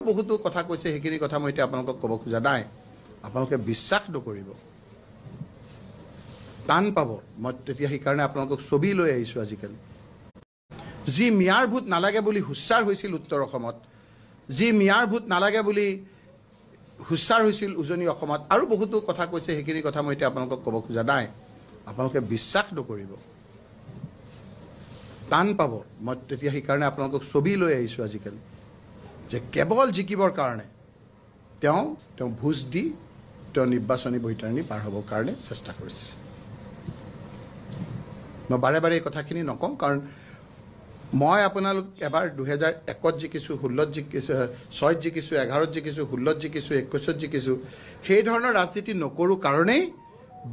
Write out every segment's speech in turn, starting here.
বহুতো কথা কৈছে, সেইখিনি কথা মই এতিয়া আপোনালোকক ক'ব খোজা নাই। আপোনালোকে বিশ্বাস নকৰিব, টান পাব। মই তেতিয়া সেইকাৰণে আপোনালোকক ছবি লৈ আহিছোঁ আজিকালি। যি মিয়াৰ ভূত নালাগে বুলি হুচ্চাৰ হৈছিল উত্তৰ অসমত, যি মিয়াৰ ভূত নালাগে বুলি হুচ্চাৰ হৈছিল উজনি অসমত, আৰু বহুতো কথা কৈছে, সেইখিনি কথা মই এতিয়া আপোনালোকক ক'ব খোজা নাই। আপোনালোকে বিশ্বাস নকৰিব, টান পাব। মই তেতিয়া সেইকাৰণে আপোনালোকক ছবি লৈ আহিছোঁ আজিকালি, যে কেৱল জিকিবৰ কাৰণে তেওঁ ভোজ দি তেওঁ নিৰ্বাচনী বৈতৰণি পাৰ হ'বৰ কাৰণে চেষ্টা কৰিছে। মই বাৰে বাৰে এই কথাখিনি নকওঁ, কাৰণ মই আপোনালোক এবাৰ 2001ত জিকিছোঁ, 16ত জিকিছোঁ, 6ত জিকিছোঁ, 11ত জিকিছোঁ, 16ত জিকিছোঁ, 21ত জিকিছোঁ। সেই ধৰণৰ ৰাজনীতি নকৰোঁ কাৰণেই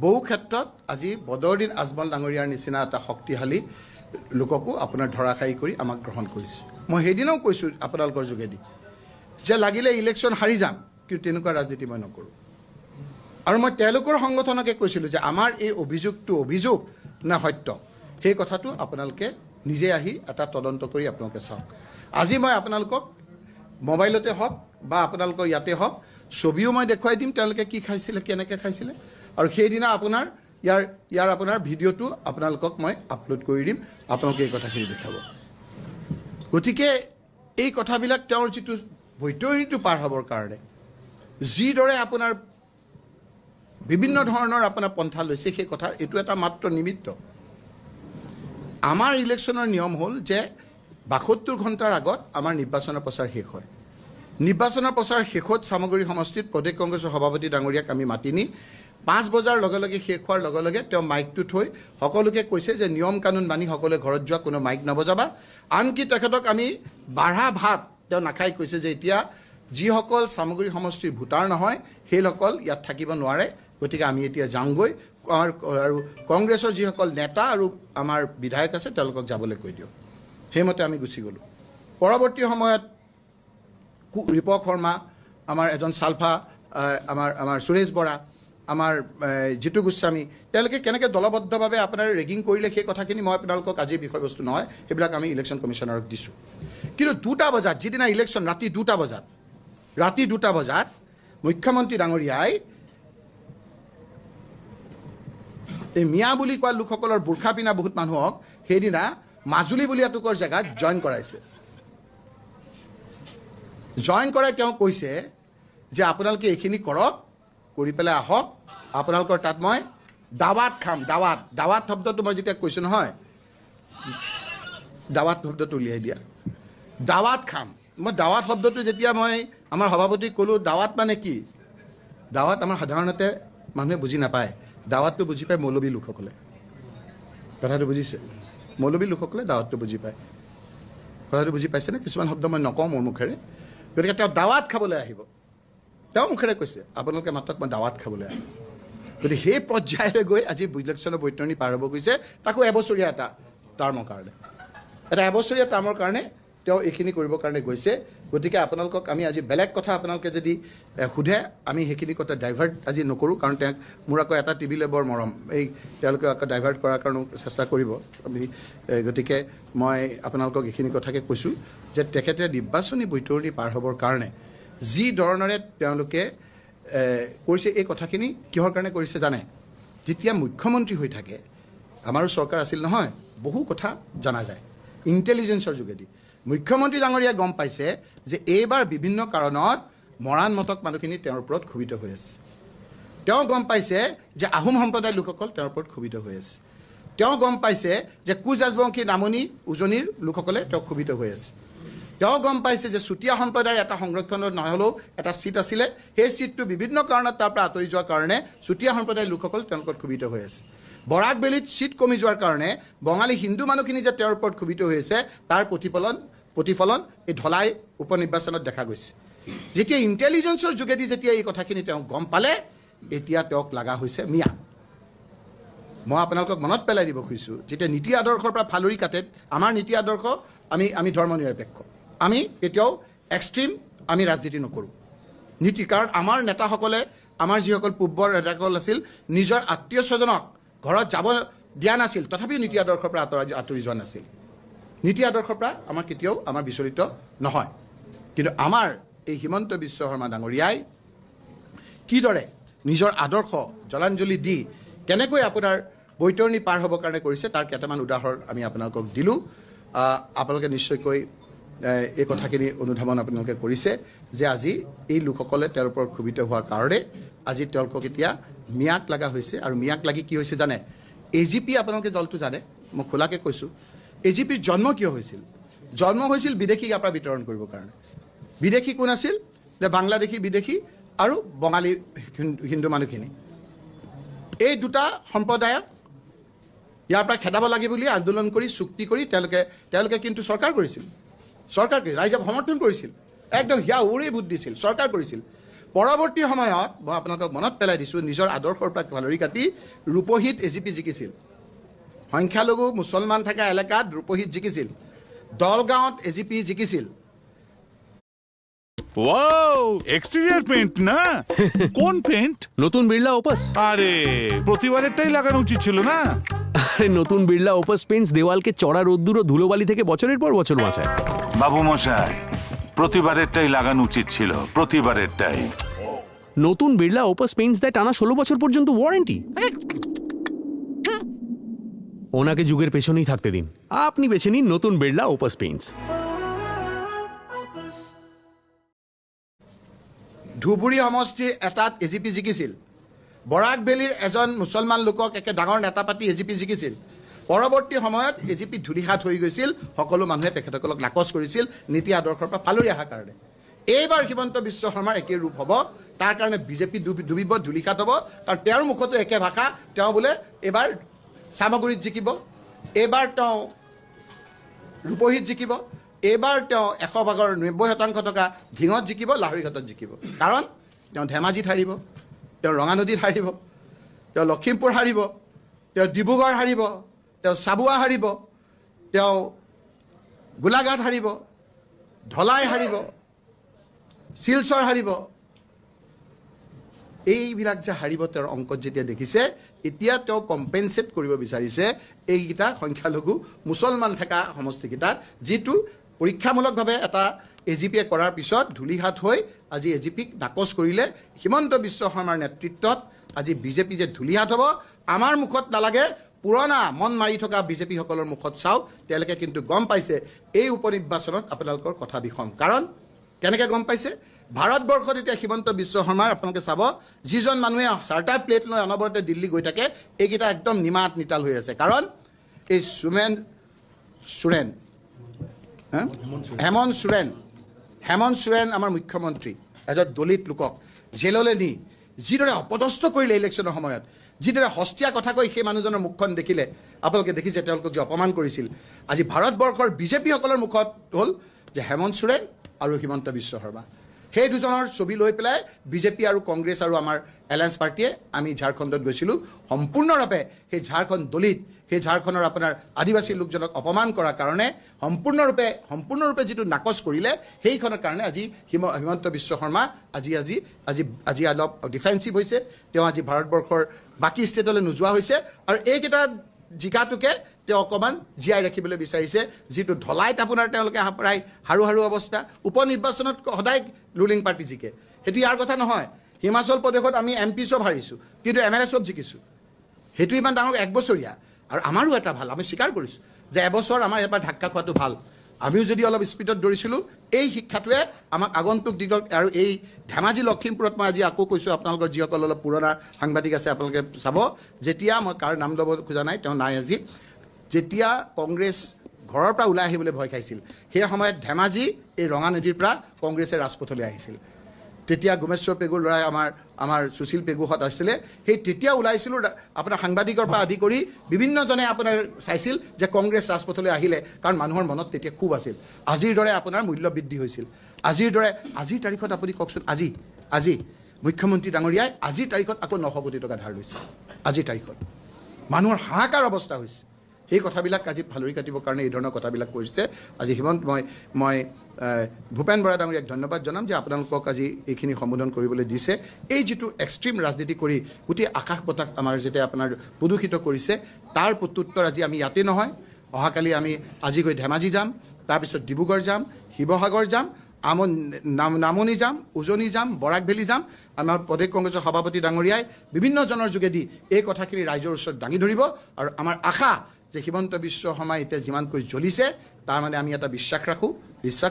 বহু ক্ষেত্ৰত আজি বদৰুদ্দিন আজমল ডাঙৰীয়াৰ নিচিনা এটা শক্তিশালী লোককো আপোনাৰ ধৰাশায়ী কৰি আমাক গ্ৰহণ কৰিছে। মই সেইদিনাও কৈছোঁ আপোনালোকৰ যোগেদি যে লাগিলে ইলেকশ্যন হাৰি যাম, কিন্তু তেনেকুৱা ৰাজনীতি মই নকৰোঁ। আৰু মই তেওঁলোকৰ সংগঠনকে কৈছিলোঁ যে আমাৰ এই অভিযোগ নে সত্য, সেই কথাটো আপোনালোকে নিজে আহি এটা তদন্ত কৰি আপোনালোকে চাওক। আজি মই আপোনালোকক মোবাইলতে হওক বা আপোনালোকৰ ইয়াতে হওক ছবিও মই দেখুৱাই দিম, তেওঁলোকে কি খাইছিলে, কেনেকৈ খাইছিলে, আৰু সেইদিনা ইয়াৰ আপোনাৰ ভিডিঅ'টো আপোনালোকক মই আপলোড কৰি দিম, আপোনালোকে এই কথাখিনি দেখাব। গতিকে এই কথাবিলাক তেওঁৰ যিটো বৈতৰণিটো পাৰ হ'বৰ কাৰণে যিদৰে আপোনাৰ বিভিন্ন ধৰণৰ আপোনাৰ পন্থা লৈছে, সেই কথাৰ এইটো এটা মাত্ৰ নিমিত্ত। আমাৰ ইলেকশ্যনৰ নিয়ম হ'ল যে 72 ঘণ্টাৰ আগত আমাৰ নিৰ্বাচনৰ প্ৰচাৰ শেষ হয়। নিৰ্বাচনৰ প্ৰচাৰ শেষত চামগুৰি সমষ্টিত প্ৰদেশ কংগ্ৰেছৰ সভাপতি ডাঙৰীয়াক আমি মাতি নি 5 বজাৰ লগে লগে শেষ হোৱাৰ লগে লগে তেওঁ মাইকটো থৈ সকলোকে কৈছে যে নিয়ম কানুন মানি সকলোৱে ঘৰত যোৱা, কোনো মাইক নবজাবা। আনকি তেখেতক আমি বাঢ়া ভাত তেওঁ নাখাই কৈছে যে এতিয়া যিসকল চামগুৰি সমষ্টিৰ ভোটাৰ নহয় সেইসকল ইয়াত থাকিব নোৱাৰে, গতিকে আমি এতিয়া যাওঁগৈ, আৰু কংগ্ৰেছৰ যিসকল নেতা আৰু আমাৰ বিধায়ক আছে তেওঁলোকক যাবলৈ কৈ দিয়ক। সেইমতে আমি গুচি গ'লোঁ। পৰৱৰ্তী সময়ত ৰিপক শৰ্মা, আমাৰ এজন চালফা, আমাৰ সুৰেশ বৰা, আমাৰ জিতু গোস্বামী, তেওঁলোকে কেনেকৈ দলবদ্ধভাৱে আপোনাৰ ৰেগিং কৰিলে সেই কথাখিনি মই আপোনালোকক আজিৰ বিষয়বস্তু নহয়, সেইবিলাক আমি ইলেকশ্যন কমিশ্যনাৰক দিছোঁ। কিন্তু 2টা বজাত, যিদিনা ইলেকশ্যন ৰাতি 2টা বজাত মুখ্যমন্ত্ৰী ডাঙৰীয়াই এই মিয়া বুলি কোৱা লোকসকলৰ বোৰখা পিন্ধা বহুত মানুহক সেইদিনা মাজুলী বুলি এটুকুৰ জেগাত জইন কৰাইছে। জইন কৰাই তেওঁ কৈছে যে আপোনালোকে এইখিনি কৰক, কৰি পেলাই আহক, আপোনালোকৰ তাত মই দাৱাত খাম। দাৱাত শব্দটো মই যেতিয়া কৈছোঁ নহয়, দাৱাত শব্দটো উলিয়াই দিয়া, দাৱাত খাম। মই দাৱাত শব্দটো যেতিয়া মই আমাৰ সভাপতিক ক'লোঁ, দাৱাত মানে কি? দাৱাত আমাৰ সাধাৰণতে মানুহে বুজি নাপায়। দাৱাতটো বুজি পায় মৌলবী লোকসকলে, কথাটো বুজিছে? মৌলবী লোকসকলে দাৱাতটো বুজি পায়। কথাটো বুজি পাইছেনে? কিছুমান শব্দ মই নকওঁ মোৰ মুখেৰে। গতিকে তেওঁ দাৱাত খাবলৈ আহিব, তেওঁ মুখেৰে কৈছে আপোনালোকে মাতক মই দাৱাত খাবলৈ আহিম। গতিকে সেই পৰ্যায়লৈ গৈ আজি ইলেকশ্যনৰ বৈতৰণি পাৰ হ'ব গৈছে, তাকো এবছৰীয়া এটা টাৰ্মৰ কাৰণে তেওঁ এইখিনি কৰিবৰ কাৰণে গৈছে। গতিকে আপোনালোকক আমি আজি বেলেগ কথা আপোনালোকে যদি সোধে, আমি সেইখিনি কথা ডাইভাৰ্ট আজি নকৰোঁ, কাৰণ তেওঁক মোৰ আকৌ এটা টিভিলৈ বৰ মৰম, তেওঁলোকে আকৌ ডাইভাৰ্ট কৰাৰ কাৰণেও চেষ্টা কৰিব আমি। গতিকে মই আপোনালোকক এইখিনি কথাকে কৈছোঁ যে তেখেতে নিৰ্বাচনী বৈতৰণি পাৰ হ'বৰ কাৰণে যি ধৰণেৰে তেওঁলোকে কৰিছে, এই কথাখিনি কিহৰ কাৰণে কৰিছে জানে? যেতিয়া মুখ্যমন্ত্ৰী হৈ থাকে, আমাৰো চৰকাৰ আছিল নহয়, বহু কথা জনা যায় ইণ্টেলিজেন্সৰ যোগেদি। মুখ্যমন্ত্ৰী ডাঙৰীয়াই গম পাইছে যে এইবাৰ বিভিন্ন কাৰণত মৰাণ মটক মানুহখিনি তেওঁৰ ওপৰত ক্ষোভিত হৈ আছে। তেওঁ গম পাইছে যে আহোম সম্প্ৰদায়ৰ লোকসকল তেওঁৰ ওপৰত ক্ষোভিত হৈ আছে। তেওঁ গম পাইছে যে কোচ ৰাজবংশী নামনি উজনিৰ লোকসকলে তেওঁ ক্ষোভিত হৈ আছে। তেওঁ গম পাইছে যে চুতীয়া সম্প্ৰদায়ৰ এটা সংৰক্ষণৰ নহ'লেও এটা ছিট আছিলে, সেই ছিটটো বিভিন্ন কাৰণত তাৰ পৰা আঁতৰি যোৱাৰ কাৰণে চুতীয়া সম্প্ৰদায়ৰ লোকসকল তেওঁলোকৰ ক্ষোভিত হৈ আছে। বৰাক বেলিত ছিট কমি যোৱাৰ কাৰণে বঙালী হিন্দু মানুহখিনি যে তেওঁৰ ওপৰত ক্ষোভিত হৈ আছে, তাৰ প্ৰতিফলন এই ধলাই উপ নিৰ্বাচনত দেখা গৈছে। যেতিয়া ইণ্টেলিজেন্সৰ যোগেদি যেতিয়া এই কথাখিনি তেওঁ গম পালে, এতিয়া তেওঁক লগা হৈছে মিয়া। মই আপোনালোকক মনত পেলাই দিব খুজিছোঁ, যেতিয়া নীতি আদৰ্শৰ পৰা ফালৰি কাটে, আমাৰ নীতি আদৰ্শ আমি ধৰ্ম নিৰপেক্ষ, আমি কেতিয়াও এক্সট্ৰিম আমি ৰাজনীতি নকৰোঁ নীতি। কাৰণ আমাৰ নেতাসকলে, আমাৰ যিসকল পূৰ্বৰ নেতাসকল আছিল, নিজৰ আত্মীয় স্বজনক ঘৰত যাব দিয়া নাছিল, তথাপিও নীতি আদৰ্শৰ পৰা আঁতৰি যোৱা নাছিল। নীতি আদৰ্শৰ পৰা আমাৰ কেতিয়াও আমাৰ বিচলিত নহয়। কিন্তু আমাৰ এই হিমন্ত বিশ্ব শৰ্মা ডাঙৰীয়াই কিদৰে নিজৰ আদৰ্শ জলাঞ্জলি দি কেনেকৈ আপোনাৰ বৈতৰণি পাৰ হ'বৰ কাৰণে কৰিছে তাৰ কেইটামান উদাহৰণ আমি আপোনালোকক দিলোঁ আপোনালোকে নিশ্চয়কৈ এই কথাখিনি অনুধাৱন আপোনালোকে কৰিছে যে আজি এই লোকসকলে তেওঁৰ ওপৰত ক্ষোভিত হোৱাৰ কাৰণে আজি তেওঁলোকক এতিয়া মিয়াক লগা হৈছে আৰু মিয়াক লাগি কি হৈছে জানে AGP আপোনালোকে দলটো জানে মই খোলাকৈ কৈছোঁ AGPৰ জন্ম কিয় হৈছিল জন্ম হৈছিল বিদেশীক আপোনাৰ বিতৰণ কৰিবৰ কাৰণে বিদেশী কোন আছিল যে বাংলাদেশী বিদেশী আৰু বঙালী হিন্দু মানুহখিনি এই দুটা সম্প্ৰদায়ক ইয়াৰ পৰা খেদাব লাগে বুলি আন্দোলন কৰি চুক্তি কৰি তেওঁলোকে কিন্তু চৰকাৰ কৰিছিল ৰাইজক সমৰ্থন কৰিছিল একদম হিয়া উৰি ভোট দিছিল চৰকাৰ কৰিছিল পৰৱৰ্তী সময়ত মই আপোনালোকক মনত পেলাই দিছোঁ নিজৰ আদৰ্শৰ পৰা ফালৰি কাটি ৰূপহীত AGP জিকিছিল সংখ্যালঘু মুছলমান থকা এলেকাত ৰূপহীত জিকিছিল দলগাঁৱত AGP জিকিছিল ওয়াও এক্সটেরিয়র পেইন্ট না কোন পেইন্ট নতুন বিড়লা ওপাস আরে প্রতিবারেরটাই লাগানো উচিত ছিল না আরে নতুন বিড়লা ওপাস পেইন্টস দেওয়ালকে চড়া রোদ্দুর ও ধুলোবালি থেকে বছরের পর বছর বাঁচায় বাবু মশাই প্রতিবারেরটাই লাগানো উচিত ছিল প্রতিবারেরটাই নতুন বিড়লা ওপাস পেইন্টস দেয় টানা 16 বছর পর্যন্ত ওয়ারেন্টি ওনাকে যুগের পেছনেই থাকতে দিন আপনি বেছে নিন নতুন বিড়লা ওপাস পেইন্টস ধুবুৰী সমষ্টিৰ এটাত AGP জিকিছিল বৰাক ভেলীৰ এজন মুছলমান লোকক একে ডাঙৰ নেতা পাতি AGP জিকিছিল পৰৱৰ্তী সময়ত AGP ধূলিহাত হৈ গৈছিল সকলো মানুহে তেখেতসকলক নাকচ কৰিছিল নীতি আদৰ্শৰ পৰা ফালৰি অহাৰ কাৰণে এইবাৰ হিমন্ত বিশ্ব শৰ্মাৰ একে ৰূপ হ'ব তাৰ কাৰণে BJP ডুবিব ধূলিহাত হ'ব কাৰণ তেওঁৰ মুখতো একে ভাষা তেওঁ বোলে এইবাৰ চামগুৰিত জিকিব এইবাৰ তেওঁ ৰূপহীত জিকিব এইবাৰ তেওঁ 100%ৰ 90% টকা ঢিঙত জিকিব লাহৰীঘাটত জিকিব কাৰণ তেওঁ ধেমাজিত হাৰিব তেওঁ ৰঙানদীত হাৰিব তেওঁ লখিমপুৰ হাৰিব তেওঁ ডিব্ৰুগড় হাৰিব তেওঁ চাবুৱা হাৰিব তেওঁ গোলাঘাট হাৰিব ধলাই হাৰিব শিলচৰ হাৰিব এইবিলাক যে হাৰিব তেওঁৰ অংকত যেতিয়া দেখিছে এতিয়া তেওঁ কম্পেনচেট কৰিব বিচাৰিছে এইকেইটা সংখ্যালঘু মুছলমান থকা সমষ্টিকেইটাত যিটো পৰীক্ষামূলকভাৱে এটা AGPয়ে কৰাৰ পিছত ধূলিহাত হৈ আজি AGPক নাকচ কৰিলে হিমন্ত বিশ্ব শৰ্মাৰ নেতৃত্বত আজি BJP যে ধূলিহাত হ'ব আমাৰ মুখত নালাগে পুৰণা মন মাৰি থকা BJPসকলৰ মুখত চাওক তেওঁলোকে কিন্তু গম পাইছে এই উপনিৰ্বাচনত আপোনালোকৰ কথা বিষম কাৰণ কেনেকৈ গম পাইছে ভাৰতবৰ্ষত এতিয়া হিমন্ত বিশ্ব শৰ্মাৰ আপোনালোকে চাব যিজন মানুহে চাৰ্টাৰ প্লেট লৈ অনবৰতে দিল্লী গৈ থাকে এইকেইটা একদম নিমাত নিতাল হৈ আছে কাৰণ এই হেমন্ত সোৰেন আমাৰ মুখ্যমন্ত্ৰী এজন দলিত লোকক জেললৈ নি যিদৰে অপদস্থ কৰিলে ইলেকশ্যনৰ সময়ত যিদৰে হস্তীয়া কথা কৈ সেই মানুহজনৰ মুখখন দেখিলে আপোনালোকে দেখিছে তেওঁলোকক যে অপমান কৰিছিল আজি ভাৰতবৰ্ষৰ BJPসকলৰ মুখত হ'ল যে হেমন্ত সোৰেন আৰু হিমন্ত বিশ্ব শৰ্মা সেই দুজনৰ ছবি লৈ পেলাই BJP আৰু কংগ্ৰেছ আৰু আমাৰ এলায়েন্স পাৰ্টিয়ে আমি ঝাৰখণ্ডত গৈছিলোঁ সম্পূৰ্ণৰূপে সেই ঝাৰখণ্ড দলিত সেই ঝাৰখণ্ডৰ আপোনাৰ আদিবাসী লোকজনক অপমান কৰাৰ কাৰণে সম্পূৰ্ণৰূপে যিটো নাকচ কৰিলে সেইখনৰ কাৰণে আজি হিমন্ত বিশ্ব শৰ্মা আজি অলপ ডিফেন্সিভ হৈছে তেওঁ আজি ভাৰতবৰ্ষৰ বাকী ষ্টেটলৈ নোযোৱা হৈছে আৰু এইকেইটা জিকাটোকে তেওঁ অকণমান জীয়াই ৰাখিবলৈ বিচাৰিছে যিটো ধলাইত আপোনাৰ তেওঁলোকে প্ৰায় হাৰু অৱস্থা উপনিৰ্বাচনত সদায় ৰুলিং পাৰ্টি জিকে সেইটো ইয়াৰ কথা নহয় হিমাচল প্ৰদেশত আমি MP চব হাৰিছোঁ কিন্তু MLA চব জিকিছোঁ সেইটো ইমান ডাঙৰ 1 বছৰীয়া আৰু আমাৰো এটা ভাল আমি স্বীকাৰ কৰিছোঁ যে এবছৰ আমাৰ এবাৰ ধাক্কা খোৱাটো ভাল আমিও যদি অলপ স্পীডত দৌৰিছিলোঁ এই শিক্ষাটোৱে আমাক আগন্তুক দিনত আৰু এই ধেমাজি লখিমপুৰত মই আজি আকৌ কৈছোঁ আপোনালোকৰ যিসকল অলপ পুৰণা সাংবাদিক আছে আপোনালোকে চাব যেতিয়া মই কাৰ নাম ল'ব খোজা নাই তেওঁ নাই আজি যেতিয়া কংগ্ৰেছ ঘৰৰ পৰা ওলাই আহিবলৈ ভয় খাইছিল সেই সময়ত ধেমাজি এই ৰঙানদীৰ পৰা কংগ্ৰেছে ৰাজপথলৈ আহিছিল তেতিয়া গুমেশ্বৰ পেগুৰ ল'ৰাই আমাৰ সুশীল পেগুহঁত আছিলে সেই তেতিয়া ওলাইছিলোঁ আপোনাৰ সাংবাদিকৰ পৰা আদি কৰি বিভিন্নজনে আপোনাৰ চাইছিল যে কংগ্ৰেছ ৰাজপথলৈ আহিলে কাৰণ মানুহৰ মনত তেতিয়া খুব আছিল আজিৰ দৰে আপোনাৰ মূল্য বৃদ্ধি হৈছিল আজিৰ তাৰিখত আপুনি কওকচোন আজি মুখ্যমন্ত্ৰী ডাঙৰীয়াই আজিৰ তাৰিখত আকৌ 900 কোটি টকা ধাৰ লৈছে আজিৰ তাৰিখত মানুহৰ হাহাকাৰ অৱস্থা হৈছে সেই কথাবিলাক আজি ফালৰি কাটিবৰ কাৰণে এই ধৰণৰ কথাবিলাক কৰিছে আজি হিমন্ত মই ভূপেন বৰা ডাঙৰীয়াক ধন্যবাদ জনাম যে আপোনালোকক আজি এইখিনি সম্বোধন কৰিবলৈ দিছে এই যিটো এক্সট্ৰিম ৰাজনীতি কৰি গোটেই আকাশ বতাহ আমাৰ যেতিয়া আপোনাৰ প্ৰদূষিত কৰিছে তাৰ প্ৰত্যুত্তৰ আজি আমি ইয়াতে নহয় অহাকালি আমি আজি গৈ ধেমাজি যাম তাৰপিছত ডিব্ৰুগড় যাম শিৱসাগৰ যাম নামনি যাম, উজনি যাম, বৰাক ভেলী যাম, আমাৰ প্ৰদেশ কংগ্ৰেছৰ সভাপতি ডাঙৰীয়াই বিভিন্নজনৰ যোগেদি এই কথাখিনি ৰাইজৰ ওচৰত দাঙি ধৰিব। আৰু আমাৰ আশা যে হিমন্ত বিশ্ব শৰ্মাই এতিয়া যিমানকৈ জ্বলিছে তাৰ মানে আমি এটা বিশ্বাস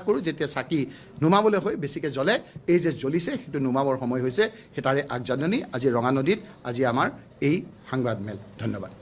কৰোঁ যেতিয়া চাকি নুমাবলৈ হৈ বেছিকৈ জ্বলে, এই যে জ্বলিছে সেইটো নুমাবৰ সময় হৈছে, সেই তাৰে আগজাননী আজি ৰঙা নদীত আজি আমাৰ এই সংবাদমেল। ধন্যবাদ।